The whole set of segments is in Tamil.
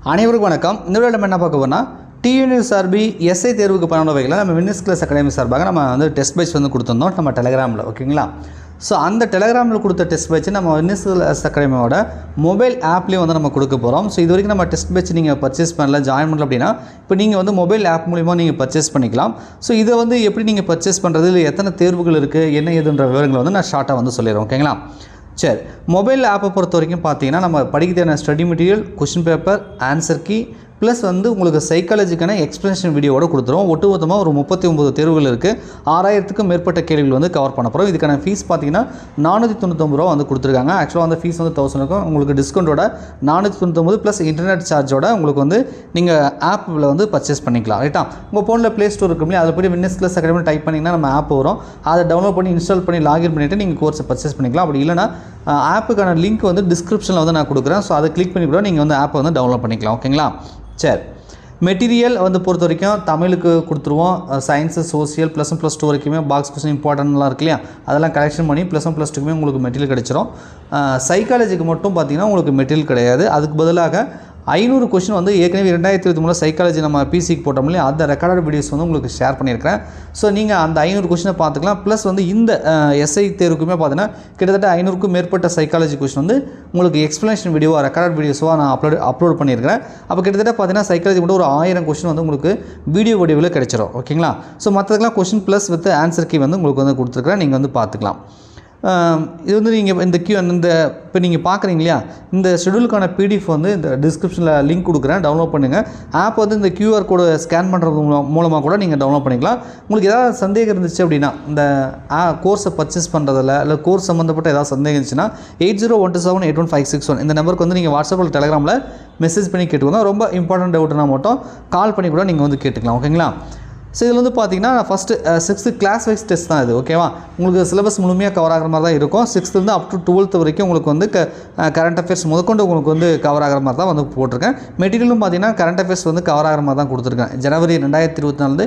அனைவருக்கும் வணக்கம். இந்த வீடியோவில் நம்ம என்ன பார்க்க போறோம்னா டிஎன்யூஎஸ்ஆர்பி எஸ்ஐ தேர்வுக்கு பண்ண வகையில் நம்ம வின்னர்ஸ் கிளாஸ் அகாடமி சார்பாக நம்ம வந்து டெஸ்ட் பேட்ச் வந்து கொடுத்துருந்தோம் நம்ம டெலிகிராமில். ஓகேங்களா? ஸோ அந்த டெலிகிராமில் கொடுத்த டெஸ்ட் பேட்ச் நம்ம வின்னர்ஸ் கிளாஸ் அகாடமியோட மொபைல் ஆப்லேயும் வந்து நம்ம கொடுக்க போகிறோம். ஸோ இது வரைக்கும் நம்ம டெஸ்ட் பேட்ச் நீங்கள் பர்ச்சேஸ் பண்ணல, ஜாயின் பண்ணல அப்படின்னா இப்போ நீங்கள் வந்து மொபைல் ஆப் மூலிமா நீங்கள் பர்ச்சேஸ் பண்ணிக்கலாம். ஸோ இதை வந்து எப்படி நீங்கள் பர்ச்சேஸ் பண்ணுறது, இல்லை எத்தனை தேர்வுகள் இருக்குது, என்ன ஏதுன்ற விவரங்களை வந்து நான் ஷார்ட்டாக வந்து சொல்லிடுறேன். ஓகேங்களா? சரி, மொபைல் ஆப்பை பொறுத்த வரைக்கும் பார்த்தீங்கன்னா நம்ம படிக்க தேவையான study material, question paper, answer key plus வந்து உங்களுக்கு சைக்காலஜிக்கான எக்ஸ்ப்ளனேஷன் வீடியோவோட கொடுத்துருவோம். ஒட்டுமொத்தமாக ஒரு 39 தேர்வுகள் இருக்குது. 6000க்கும் மேற்பட்ட கேள்விகள் வந்து கவர் பண்ண போகிறோம். இதுக்கான ஃபீஸ் பார்த்தீங்கன்னா 499 ரூபா வந்து கொடுத்துருக்காங்க. ஆக்சுவலாக அந்த ஃபீஸ் வந்து 1000 இருக்கும். உங்களுக்கு டிஸ்கவுண்ட்டோட 499 ப்ளஸ் இன்டர்நெட் சார்ஜோட உங்களுக்கு வந்து நீங்கள் ஆப்பில் வந்து பர்ச்சேஸ் பண்ணிக்கலாம். ரைட்டா? உங்கள் ஃபோனில் ப்ளே ஸ்டோர் இருக்கும் இல்லையா, அதில் போய் வின்னர்ஸ் கிளாஸ் அகாடமி டைப் பண்ணிங்கன்னா நம்ம ஆப் வரும். அதை டவுன்லோட் பண்ணி இன்ஸ்டால் பண்ணி லாகின் பண்ணிவிட்டு நீங்கள் கோர்ஸை பர்ச்சேஸ் பண்ணிக்கலாம். அப்படி இல்லைனா ஆப்புக்கான லிங்க் வந்து டிஸ்கிரிப்ஷனில் வந்து நான் கொடுக்குறேன். ஸோ அதை கிளிக் பண்ணி கூட நீங்கள் வந்து ஆப்பை வந்து டவுன்லோட் பண்ணிக்கலாம். ஓகேங்களா? சரி, மெட்டீரியல் வந்து பொறுத்த வரைக்கும் தமிழுக்கு கொடுத்துருவோம். சயின்ஸு, சோசியல் +1 +2 வரைக்குமே பாக்ஸ் கொஸ்டின் இம்பார்ட்டன்ட்லாம் இருக்கு இல்லையா, அதெல்லாம் கலெக்ஷன் பண்ணி +1 +2க்குமே உங்களுக்கு மெட்டீரியல் கிடச்சிரும். சைக்காலஜிக்கு மட்டும் பார்த்தீங்கன்னா உங்களுக்கு மெட்டீரியல் கிடையாது. அதுக்கு பதிலாக 500 கொஸ்டின் வந்து ஏற்கனவே 2023 சைக்காலஜி நம்ம பிசிக்கு போட்டோம் இல்லையா, அந்த ரெக்கார்டட் வீடியோஸ் வந்து உங்களுக்கு ஷேர் பண்ணியிருக்கிறேன். ஸோ நீங்கள் அந்த 500 கொஸ்டினை பார்த்துக்கலாம். ப்ளஸ் வந்து இந்த எஸ்ஐ தேர்வுக்குமே பார்த்தீங்கன்னா கிட்டத்தட்ட 500க்கும் மேற்பட்ட சைக்காலஜி கொஸ்டின் வந்து உங்களுக்கு எக்ஸ்ப்ளனேஷன் வீடியோவாக, ரெக்கார்டட் வீடியோஸாக நான் அப்லோட் பண்ணியிருக்கிறேன். அப்போ கிட்டத்தட்ட பார்த்தீங்கன்னா சைக்காலஜி கூட ஒரு 1000 கொஸ்டின் வந்து உங்களுக்கு வீடியோ வடிவில் கிடைச்சிரும். ஓகேங்களா? ஸோ மற்றதுக்கெல்லாம் question plus with answer key வந்து உங்களுக்கு வந்து கொடுத்துருக்குறேன். நீங்கள் வந்து பார்த்துக்கலாம். இது வந்து நீங்கள் இந்த இப்போ நீங்கள் பார்க்குறீங்க இல்லையா, இந்த ஷெடியூலுக்கான பிடிஎஃப் வந்து இந்த டிஸ்கிரிப்ஷனில் லிங்க் கொடுக்குறேன், டவுன்லோட் பண்ணுங்கள். ஆப் வந்து இந்த QR கோடு ஸ்கேன் பண்ணுறது மூலமாக கூட நீங்கள் டவுன்லோட் பண்ணிக்கலாம். உங்களுக்கு ஏதாவது சந்தேகம் இருந்துச்சு அப்படின்னா, இந்த கோர்ஸை பர்ச்சேஸ் பண்ணுறதில்ல, இல்லை கோர்ஸ் சம்மந்தப்பட்ட ஏதாவது சந்தேகம் இருந்துச்சுன்னா 8012781561 இந்த நம்பருக்கு வந்து நீங்கள் வாட்ஸ்அப்பில் டெலிகிராமில் மெசேஜ் பண்ணி கேட்டுக்கோங்க. ரொம்ப இம்பார்ட்டன்ட் டவுட்னா மட்டும் கால் பண்ணி கூட நீங்கள் வந்து கேட்டுக்கலாம். ஓகேங்களா? ஸோ இதில் வந்து பார்த்தீங்கன்னா first 6th class wise test தான் இது. ஓகேவா? உங்களுக்கு சிலபஸ் முழுமையாக கவர் ஆகிற மாதிரி தான் இருக்கும். 6th அப் டு 12th வரைக்கும் உங்களுக்கு வந்து கரண்ட் அஃபேர்ஸ் முதற்கொண்டு உங்களுக்கு வந்து கவர் ஆகிற மாதிரி தான் வந்து போட்டிருக்கேன். மெட்டீரியலும் பார்த்தீங்கன்னா கரண்ட் அஃபேர்ஸ் வந்து கவர் ஆகிற மாதிரி தான் கொடுத்துருக்கேன். ஜனவரி 2024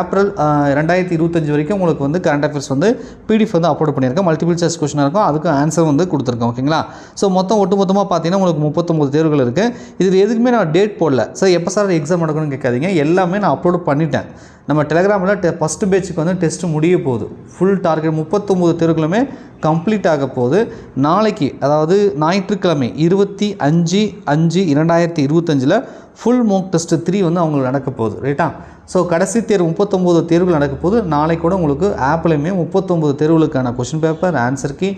ஏப்ரல் 2025 வரைக்கும் உங்களுக்கு வந்து கரண்ட் அஃபேர்ஸ் வந்து பிடிஎஃப் வந்து அப்லோட் பண்ணியிருக்கேன். மல்டிபிள் சாய்ஸ் கொஸ்டினாக இருக்கும், அதுக்கும் ஆன்சர் வந்து கொடுத்துருக்கேன். ஓகேங்களா? ஸோ ஒட்டுமொத்தமாக பார்த்தீங்கன்னா உங்களுக்கு 39 தேர்வுகள் இருக்குது. இதில் எதுக்குமே நான் டேட் போடல. சார் எப்போ சார் எக்ஸாம் நடக்கணும்னு கேட்காதீங்க, எல்லாமே நான் அப்லோட் பண்ணிட்டேன். நம்ம டெலிகிராமில் ஃபஸ்ட்டு பேட்சுக்கு வந்து டெஸ்ட்டு முடிய போகுது. ஃபுல் டார்கெட் 39 தேர்வுகளுமே கம்ப்ளீட் ஆக போகுது. நாளைக்கு, அதாவது ஞாயிற்றுக்கிழமை 25/5/2025 ஃபுல் மோக் டெஸ்ட்டு 3 வந்து அவங்களுக்கு நடக்க போகுது. ரைட்டா? ஸோ கடைசி தேர்வு 39 தேர்வுகள் நடக்க போகுது. நாளைக்கு கூட உங்களுக்கு ஆப்லையுமே 39 தேர்வுகளுக்கான question paper, answer key,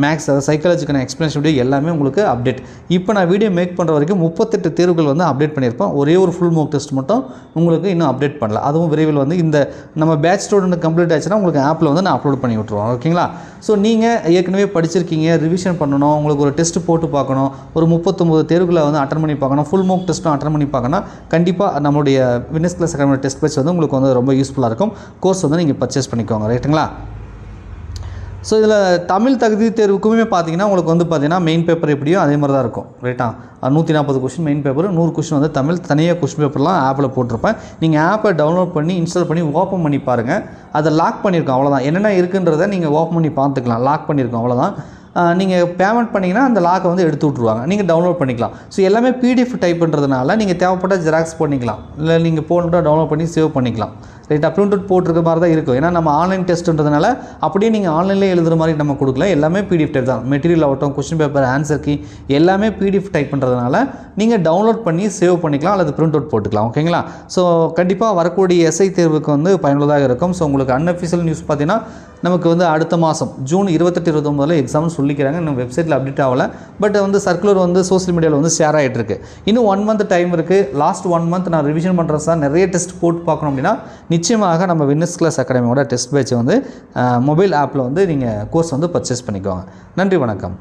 maths, அதாவது சைக்காலஜிக்கான எக்ஸ்ப்ளனேஷன் வீடியோ எல்லாமே உங்களுக்கு அப்டேட். இப்போ நான் வீடியோ மேக் பண்ணுற வரைக்கும் 38 தேர்வுகள் வந்து அப்டேட் பண்ணியிருப்பேன். ஒரே ஒரு ஃபுல் மோக் டெஸ்ட் மட்டும் உங்களுக்கு இன்னும் அப்டேட் பண்ணல. அதுவும் விரைவில் வந்து இந்த நம்ம பேட்ச் ஸ்டூடெண்ட் கம்ப்ளீட் ஆச்சுன்னா உங்களுக்கு ஆப்பில் வந்து நான் அப்லோட் பண்ணி விட்ருவோம். ஓகேங்களா? ஸோ நீங்கள் ஏற்கனவே படிச்சிருக்கீங்க, ரிவிஷன் பண்ணணும், உங்களுக்கு ஒரு டெஸ்ட்டு போட்டு பார்க்கணும், ஒரு 39 தேர்வுகளை வந்து அட்டன் பண்ணி பார்க்கணும், ஃபுல் மோக் டெஸ்ட்டும் அட்டன் பண்ணி பார்க்கணும், கண்டிப்பாக நம்மளுடைய winners class academy test batch வந்து உங்களுக்கு வந்து ரொம்ப யூஸ்ஃபுல்லாக இருக்கும். கோர்ஸ் வந்து நீங்கள் பர்ச்சேஸ் பண்ணிக்கோங்க. ரைட்டுங்களா? ஸோ இதில் தமிழ் தகுதி தேர்வுக்குமே பார்த்தீங்கன்னா உங்களுக்கு வந்து பார்த்தீங்கன்னா மெயின் பேப்பர் எப்படியோ அதே மாதிரி தான் இருக்கும். ரைட்டா? 140 கொஸ்டின் மெயின் பேப்பர், 100 கொஸ்டின் வந்து தமிழ். தனியாக கொஸ்டின் பேப்பர்லாம் ஆப்பில் போட்டிருப்பேன். நீங்கள் ஆப்பை டவுன்லோட் பண்ணி இன்ஸ்டால் பண்ணி ஓப்பன் பண்ணி பாருங்கள். அதை லாக் பண்ணியிருக்கோம், அவ்வளோதான். என்னென்ன இருக்குன்றதை நீங்கள் ஓப்பன் பண்ணி பார்த்துக்கலாம். லாக் பண்ணியிருக்கோம், அவ்வளோதான். நீங்கள் பேமெண்ட் பண்ணிங்கன்னா அந்த லாக்கை வந்து எடுத்து விட்ருவாங்க, நீங்கள் டவுன்லோட் பண்ணிக்கலாம். ஸோ எல்லாமே பிடிஎஃப் டைப்ன்றதுனால நீங்கள் தேவைப்பட்ட ஜெராக்ஸ் பண்ணிக்கலாம், இல்லை நீங்கள் போன்ட்டு டவுன்லோட் பண்ணி சேவ் பண்ணிக்கலாம். ரைட்டா? பிரிண்ட் அவுட் போட்டிருக்க மாதிரி தான் இருக்கும். ஏன்னா நம்ம ஆன்லைன் டெஸ்ட்டுன்றதுனால அப்படியே நீங்கள் ஆன்லைன்லேயே எழுதுகிற மாதிரி நம்ம கொடுக்கல. எல்லாமே பிடிஎஃப் டைப் தான். மெட்டீரியல் ஆகட்டும், கொஸ்டின் பேப்பர், ஆன்சர் கீ எல்லாமே பிடிஎஃப் டைப் பண்ணுறதுனால நீங்கள் டவுன்லோட் பண்ணி சேவ் பண்ணிக்கலாம், அல்லது பிரிண்ட் அவுட் போட்டுக்கலாம். ஓகேங்களா? ஸோ கண்டிப்பாக வரக்கூடிய எஸ்ஐ தேர்வுக்கு வந்து பயனுள்ளதாக இருக்கும். ஸோ உங்களுக்கு அன்அஃபிஷியல் நியூஸ் பார்த்தீங்கன்னா நமக்கு வந்து அடுத்த மாதம் ஜூன் 28, 29 எக்ஸாம்னு சொல்லிக்கிறாங்க. இன்னும் வெப்சைட்டில் அப்டேட் ஆகலை. பட் வந்து சர்க்குலர் வந்து சோஷியல் மீடியாவில் வந்து ஷேர் ஆகிட்டு இருக்கு. இன்னும் 1 மந்த் டைம் இருக்குது. லாஸ்ட் 1 மந்த் நான் ரிவிஷன் பண்ணுறேன் சார், நிறைய டெஸ்ட் போட்டு பார்க்கணும் அப்படின்னா நிச்சயமாக நம்ம வின்னர்ஸ் கிளாஸ் அகாடமியோட டெஸ்ட் பேட்சை வந்து மொபைல் ஆப்பில் வந்து நீங்கள் கோர்ஸ் வந்து பர்ச்சேஸ் பண்ணிக்கோங்க. நன்றி, வணக்கம்.